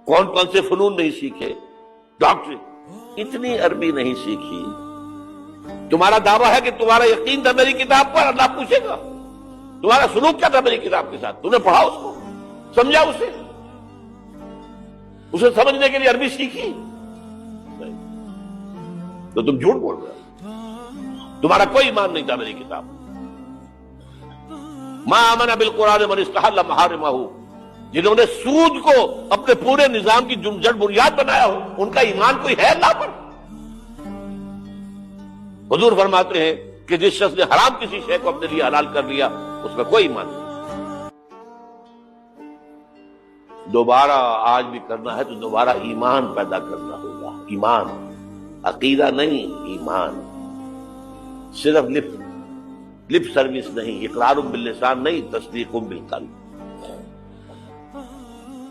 کون کون سے فنون نہیں سیکھے، ڈاکٹری، اتنی عربی نہیں سیکھی. تمہارا دعویٰ ہے کہ تمہارا یقین تھا میری کتاب پر، اللہ پوچھے گا تمہارا سلوک کیا تھا میری کتاب کے ساتھ. تم نے پڑھا اس کو، سمجھا اسے سمجھنے کے لیے عربی سیکھی نہیں. تو تم جھوٹ بول رہے ہو، تمہارا کوئی ایمان نہیں تھا میری کتاب. ما آمن بالقرآن من استحل محارمہ، جنہوں نے سود کو اپنے پورے نظام کی جڑ بنیاد بنایا ہو، ان کا ایمان کوئی ہے اللہ پر؟ حضور فرماتے ہیں کہ جس شخص نے حرام کسی شے کو اپنے لیے حلال کر لیا اس میں کوئی ایمان نہیں. دوبارہ آج بھی کرنا ہے تو دوبارہ ایمان پیدا کرنا ہوگا. ایمان، عقیدہ نہیں، ایمان. صرف لپ سروس نہیں، اقرار باللسان نہیں، تصدیق بالقلب.